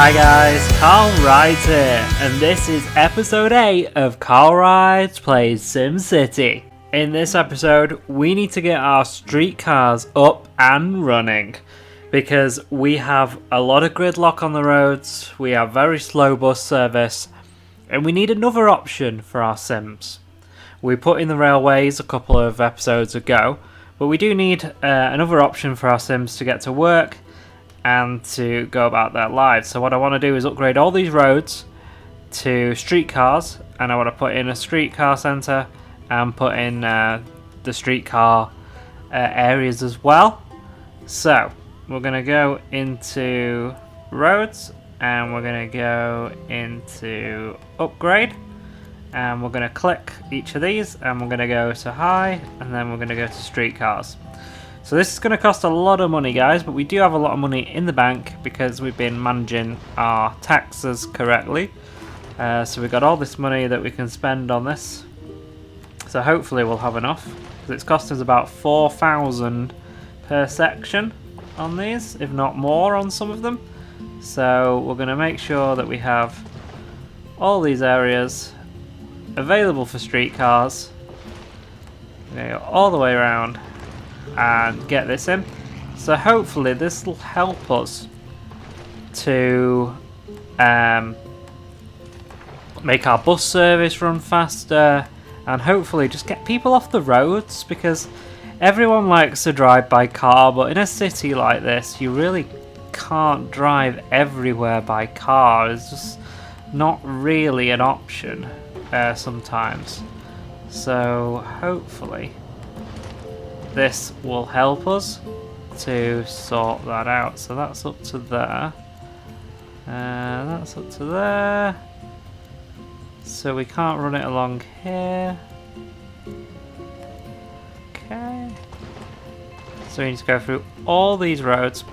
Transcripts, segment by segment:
Hi guys, CarlRyds here, and this is episode 8 of CarlRyds Plays SimCity. In this episode, we need to get our streetcars up and running, because we have a lot of gridlock on the roads, we have very slow bus service, and we need another option for our Sims. We put in the railways a couple of episodes ago, but we do need another option for our Sims to get to work and to go about their lives. So what I want to do is upgrade all these roads to streetcars, and I want to put in a streetcar centre and put in the streetcar areas as well. So we're going to go into roads and we're going to go into upgrade, and we're going to click each of these and we're going to go to high, and then we're going to go to streetcars. So this is going to cost a lot of money, guys, but we do have a lot of money in the bank because we've been managing our taxes correctly. So we've got all this money that we can spend on this. So hopefully we'll have enough, because it's cost us about 4,000 per section on these, if not more on some of them. So we're going to make sure that we have all these areas available for streetcars. We're going to go all the way around and get this in. So hopefully this will help us to make our bus service run faster, and hopefully just get people off the roads, because everyone likes to drive by car, but in a city like this you really can't drive everywhere by car. It's just not really an option sometimes. So hopefully this will help us to sort that out. So that's up to there. That's up to there. So we can't run it along here. Okay. So we need to go through all these roads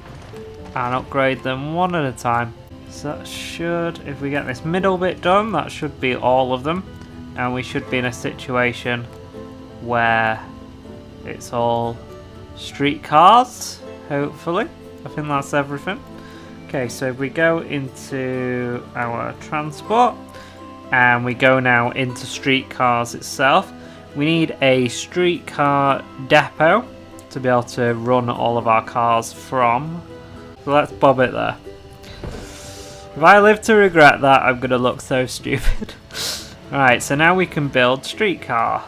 and upgrade them one at a time. So that should, if we get this middle bit done, that should be all of them. And we should be in a situation where it's all streetcars, hopefully. I think that's everything. Okay, so if we go into our transport and we go now into streetcars itself, we need a streetcar depot to be able to run all of our cars from. So let's bob it there. If I live to regret that, I'm going to look so stupid. Alright, so now we can build streetcar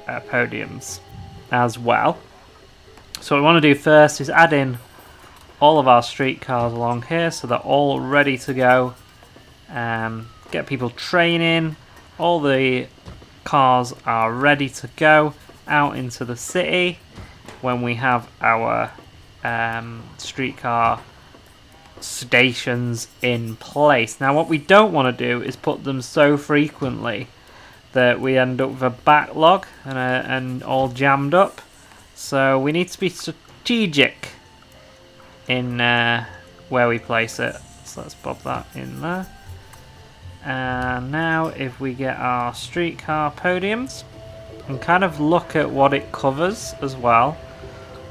podiums as well. So what we want to do first is add in all of our streetcars along here so they're all ready to go. Get people training. All the cars are ready to go out into the city when we have our streetcar stations in place. Now what we don't want to do is put them so frequently that we end up with a backlog and all jammed up. So we need to be strategic in where we place it. So let's pop that in there. And now if we get our streetcar podiums and kind of look at what it covers as well.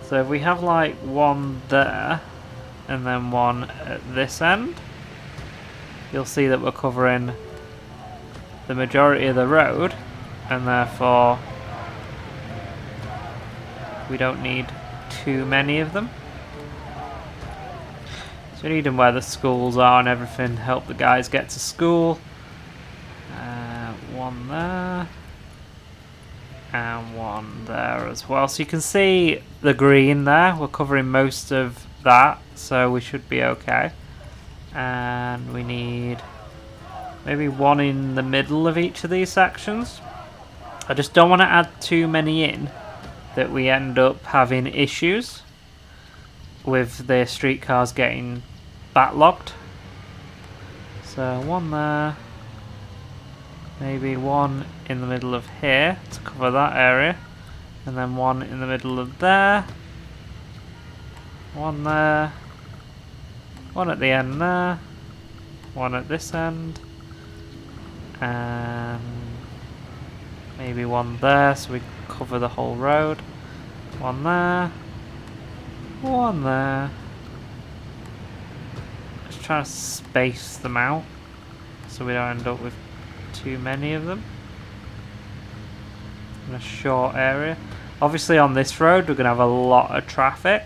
So if we have like one there and then one at this end, you'll see that we're covering the majority of the road, and therefore we don't need too many of them. So we need them where the schools are and everything, help the guys get to school. One there and one there as well. So you can see the green there, we're covering most of that, so we should be okay. And we need maybe one in the middle of each of these sections. I just don't want to add too many in that we end up having issues with the streetcars getting backlogged. So one there, maybe one in the middle of here to cover that area, and then one in the middle of there, one there, one at the end there, one at this end, and maybe one there so we cover the whole road. One there, one there. trying to space them out so we don't end up with too many of them in a short area. Obviously on this road we're going to have a lot of traffic,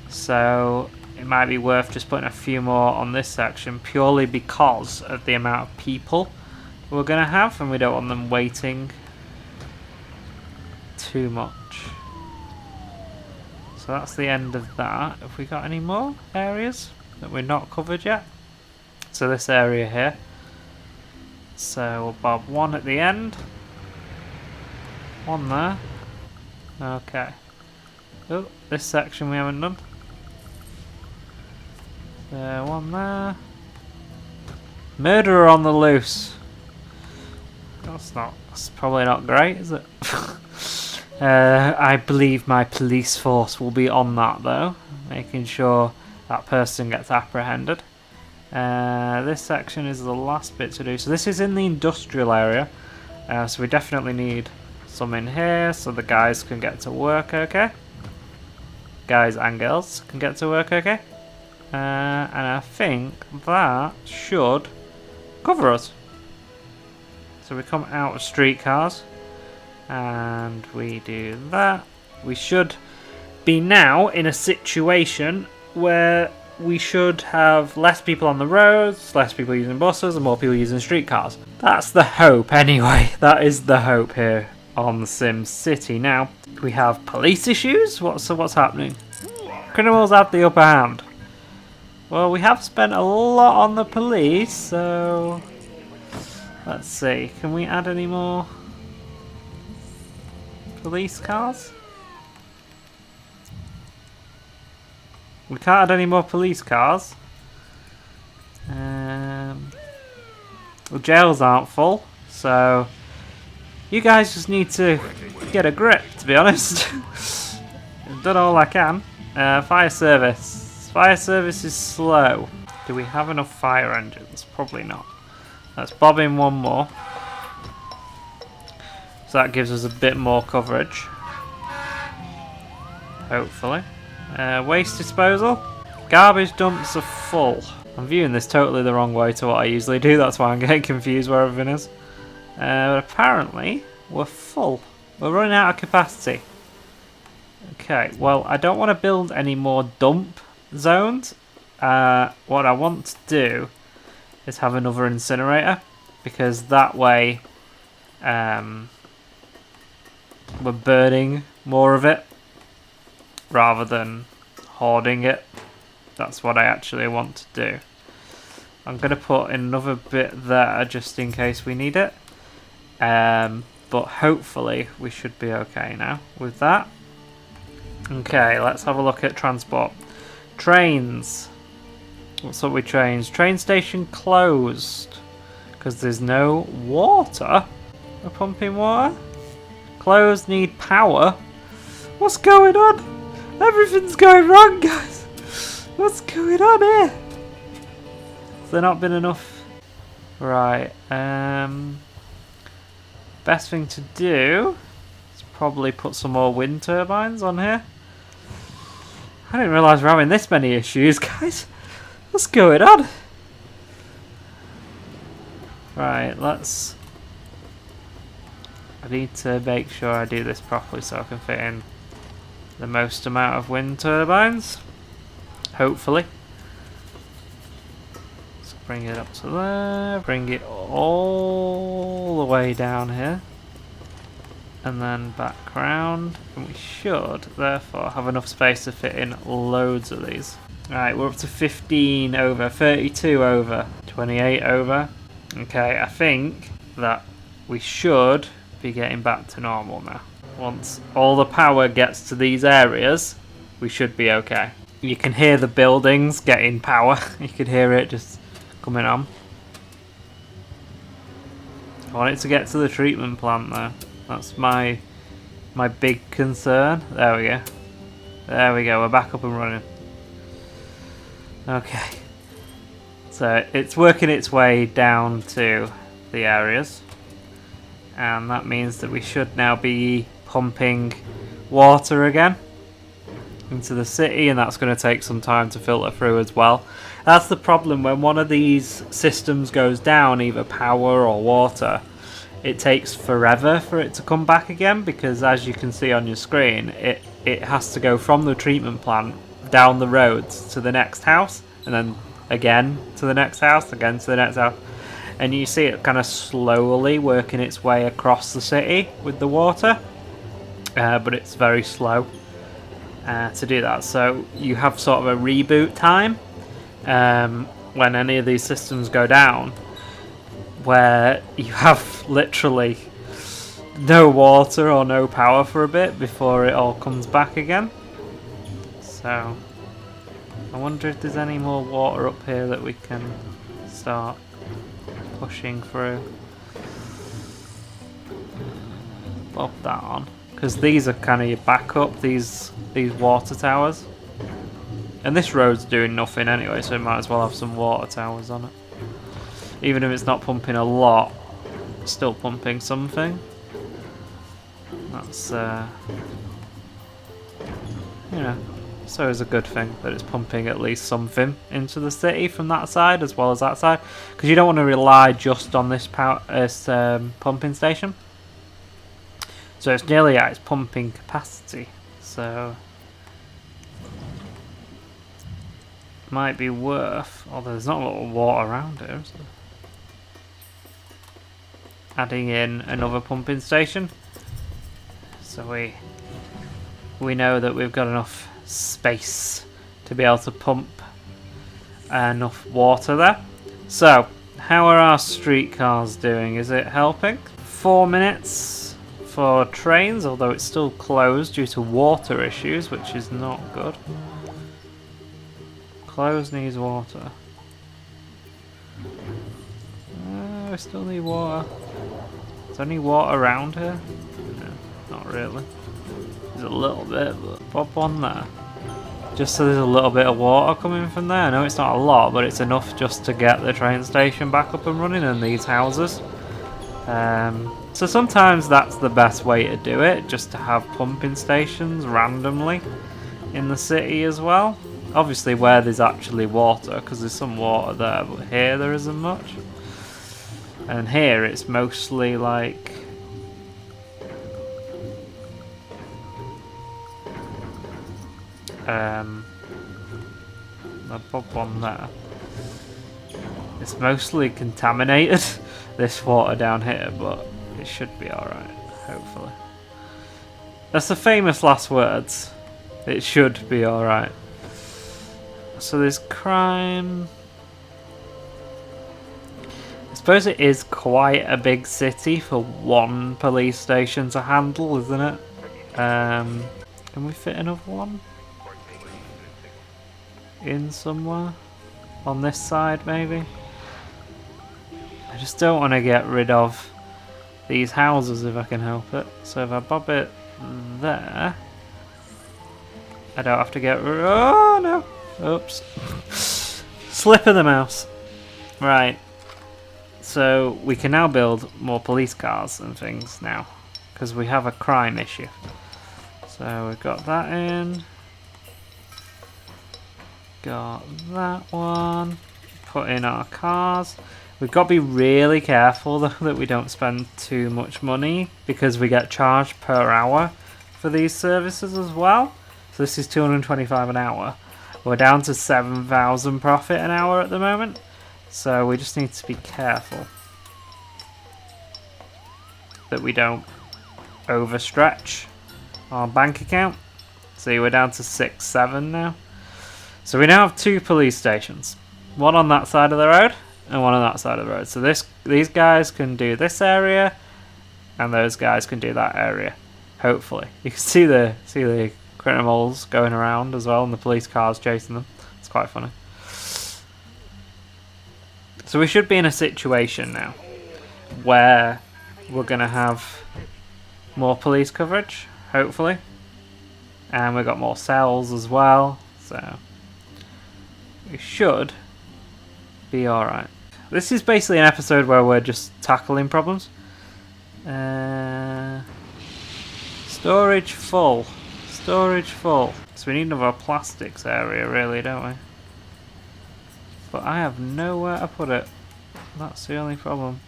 so it might be worth just putting a few more on this section purely because of the amount of people we're going to have, and we don't want them waiting too much. So that's the end of that. Have we got any more areas that we're not covered yet? So this area here. So we'll bob one at the end. One there. Okay. Oh, this section we haven't done. One there. Murderer on the loose. That's probably not great, is it? I believe my police force will be on that though, making sure that person gets apprehended. This section is the last bit to do. So this is in the industrial area, so we definitely need some in here so the guys can get to work okay. Guys and girls can get to work okay. And I think that should cover us. So we come out of streetcars and we do that. We should be now in a situation where we should have less people on the roads, less people using buses, and more people using streetcars. That's the hope anyway. That is the hope here on SimCity. Now, we have police issues. What's happening? Criminals have the upper hand. Well, we have spent a lot on the police, so let's see. Can we add any more police cars? We can't add any more police cars. The jails aren't full, so you guys just need to get a grip, to be honest. I've done all I can. Fire service. Fire service is slow. Do we have enough fire engines? Probably not. Let's bob in one more. So that gives us a bit more coverage. Hopefully. Waste disposal. Garbage dumps are full. I'm viewing this totally the wrong way to what I usually do. That's why I'm getting confused where everything is. But apparently we're full. We're running out of capacity. Okay, well I don't want to build any more dump zones. What I want to do is have another incinerator, because that way we're burning more of it rather than hoarding it. That's what I actually want to do. I'm going to put another bit there just in case we need it. But hopefully we should be okay now with that. Okay, let's have a look at transport. Trains. What's up with trains? Train station closed because there's no water. We're pumping water. Closed, need power. What's going on? Everything's going wrong, guys. What's going on here? Has there not been enough? Right. Best thing to do is probably put some more wind turbines on here. I didn't realise we're having this many issues, guys. What's going on? Right, let's... I need to make sure I do this properly so I can fit in the most amount of wind turbines. Hopefully. Let's bring it up to there. Bring it all the way down here. And then back round. And we should, therefore, have enough space to fit in loads of these. Right, we're up to 15 over, 32 over, 28 over. Okay, I think that we should be getting back to normal now. Once all the power gets to these areas, we should be okay. You can hear the buildings getting power. You can hear it just coming on. I want it to get to the treatment plant though. That's my big concern. There we go. There we go, we're back up and running. Okay. So it's working its way down to the areas. And that means that we should now be pumping water again. into the city, and that's going to take some time to filter through as well. That's the problem when one of these systems goes down, either power or water. It takes forever for it to come back again, because as you can see on your screen, it has to go from the treatment plant down the roads to the next house, and then again to the next house, again to the next house, and you see it kind of slowly working its way across the city with the water, but it's very slow to do that. So you have sort of a reboot time when any of these systems go down, where you have literally no water or no power for a bit before it all comes back again. So I wonder if there's any more water up here that we can start pushing through. Pop that on, because these are kind of your backup, these water towers, and this road's doing nothing anyway, so it might as well have some water towers on it. Even if it's not pumping a lot, it's still pumping something. That's you know, so it's a good thing that it's pumping at least something into the city from that side as well as that side, because you don't want to rely just on this pumping station. So it's nearly at its pumping capacity, so might be worth, although there's not a lot of water around here, is there? Adding in another pumping station, so we know that we've got enough space to be able to pump enough water there. So how are our streetcars doing? Is it helping? 4 minutes for trains, although it's still closed due to water issues, which is not good. Closed, needs water. We still need water. Is there any water around here? No, not really. There's a little bit, but pop on there. Just so there's a little bit of water coming from there. I know it's not a lot, but it's enough just to get the train station back up and running and these houses. So sometimes that's the best way to do it, just to have pumping stations randomly in the city as well. Obviously where there's actually water, because there's some water there, but here there isn't much. And here it's mostly like I'll pop one there. It's mostly contaminated, this water down here, but it should be alright, hopefully. That's the famous last words. It should be alright. So there's crime. I suppose it is quite a big city for one police station to handle, isn't it? Can we fit another one in somewhere? On this side, maybe? I just don't want to get rid of these houses if I can help it. So if I bob it there, I don't have to get... Oh no! Oops. Slip of the mouse. Right. So we can now build more police cars and things now, because we have a crime issue. So we've got that in. Got that one. Put in our cars. We've got to be really careful though that we don't spend too much money, because we get charged per hour for these services as well. So this is 225 an hour. We're down to 7,000 profit an hour at the moment, so we just need to be careful that we don't overstretch our bank account. See, we're down to 6,700 now. So we now have 2 police stations, one on that side of the road and one on that side of the road. So these guys can do this area, and those guys can do that area. Hopefully, you can see the criminals going around as well, and the police cars chasing them. It's quite funny. So we should be in a situation now where we're going to have more police coverage, hopefully, and we've got more cells as well, so we should be alright. This is basically an episode where we're just tackling problems. Storage full. storage full. So we need another plastics area really, don't we? But I have nowhere to put it. That's the only problem.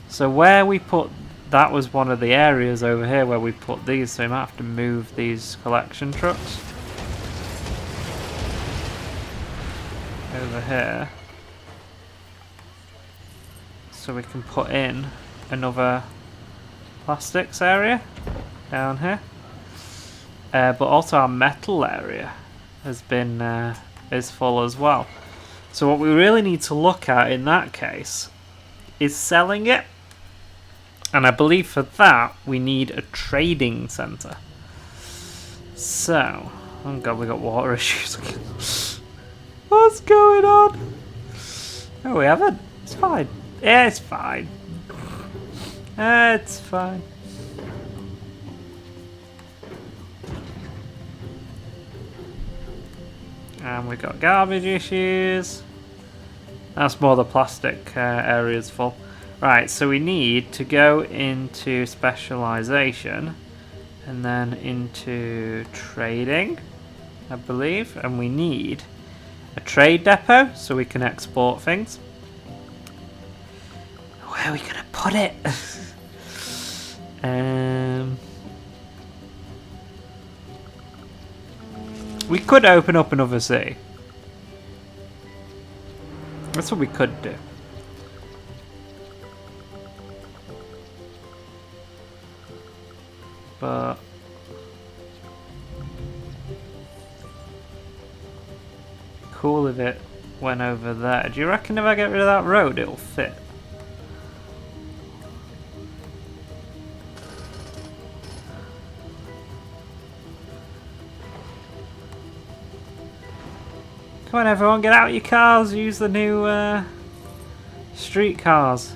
So where we put... That was one of the areas over here where we put these, so we might have to move these collection trucks over here so we can put in another plastics area down here. But also our metal area has been is full as well. So what we really need to look at in that case is selling it. And I believe for that we need a trading centre. So, oh god, we got water issues again. What's going on? Oh, we haven't. It's fine. Yeah, it's fine. It's fine. And we got garbage issues. That's more the plastic areas full. Right, so we need to go into specialization and then into trading, I believe, and we need a trade depot so we can export things. Where are we gonna put it? We could open up another city. That's what we could do. But cool if it went over there. Do you reckon if I get rid of that road it'll fit? Come on everyone, get out your cars, use the new streetcars.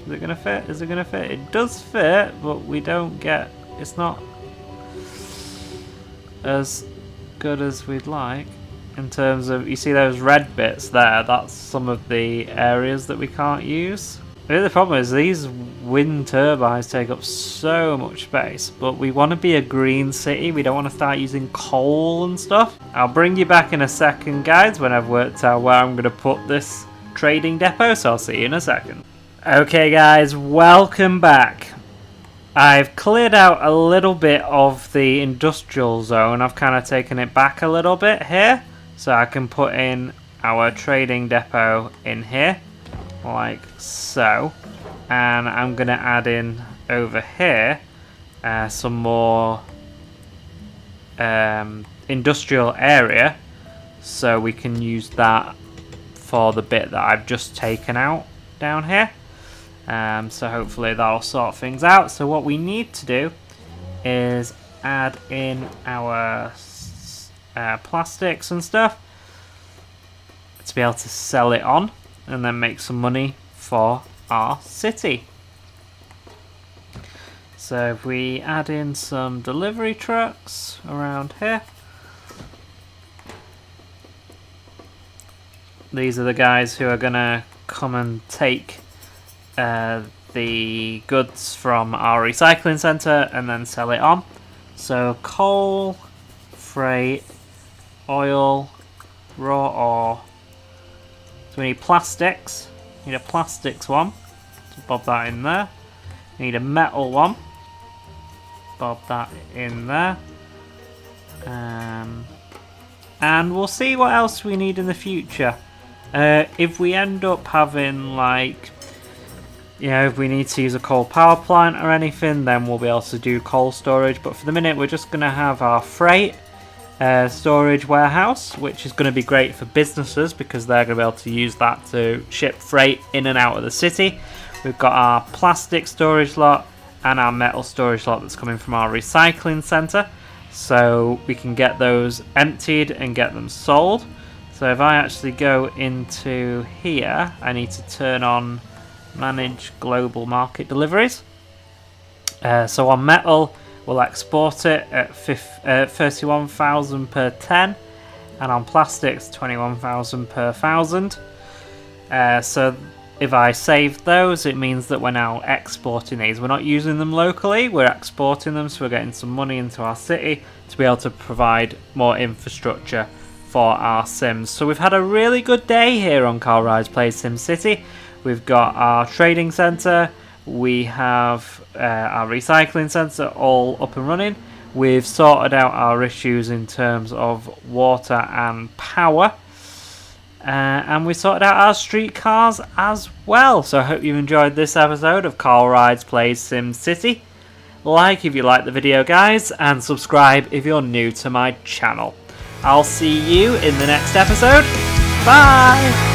Is it gonna fit? Is it gonna fit? It does fit, but we don't get... It's not as good as we'd like in terms of... You see those red bits there? That's some of the areas that we can't use. The problem is these wind turbines take up so much space, but we want to be a green city. We don't want to start using coal and stuff. I'll bring you back in a second, guys, when I've worked out where I'm going to put this trading depot, so I'll see you in a second. Okay guys, welcome back. I've cleared out a little bit of the industrial zone. I've kind of taken it back a little bit here, so I can put in our trading depot in here, like so. And I'm going to add in over here some more industrial area, so we can use that for the bit that I've just taken out down here. So hopefully that'll sort things out. So what we need to do is add in our plastics and stuff to be able to sell it on and then make some money for our city. So if we add in some delivery trucks around here, these are the guys who are gonna come and take the goods from our recycling centre and then sell it on. So coal, freight, oil, raw ore. So we need plastics. We need a plastics one. So bob that in there. We need a metal one. Bob that in there. And we'll see what else we need in the future. If we end up having, like, you know, if we need to use a coal power plant or anything, then we'll be able to do coal storage. But for the minute, we're just going to have our freight storage warehouse, which is going to be great for businesses because they're going to be able to use that to ship freight in and out of the city. We've got our plastic storage lot and our metal storage lot that's coming from our recycling centre. So we can get those emptied and get them sold. So if I actually go into here, I need to turn on manage global market deliveries. So on metal, we'll export it at 31,000 per 10, and on plastics 21,000 per 1,000. So If I save those, it means that we're now exporting these. We're not using them locally, we're exporting them, so we're getting some money into our city to be able to provide more infrastructure for our Sims. So we've had a really good day here on CarlRyds Plays SimCity. We've got our trading centre, we have our recycling centre all up and running. We've sorted out our issues in terms of water and power. And we sorted out our streetcars as well. So I hope you enjoyed this episode of CarlRyds Plays SimCity. Like if you like the video, guys, and subscribe if you're new to my channel. I'll see you in the next episode. Bye!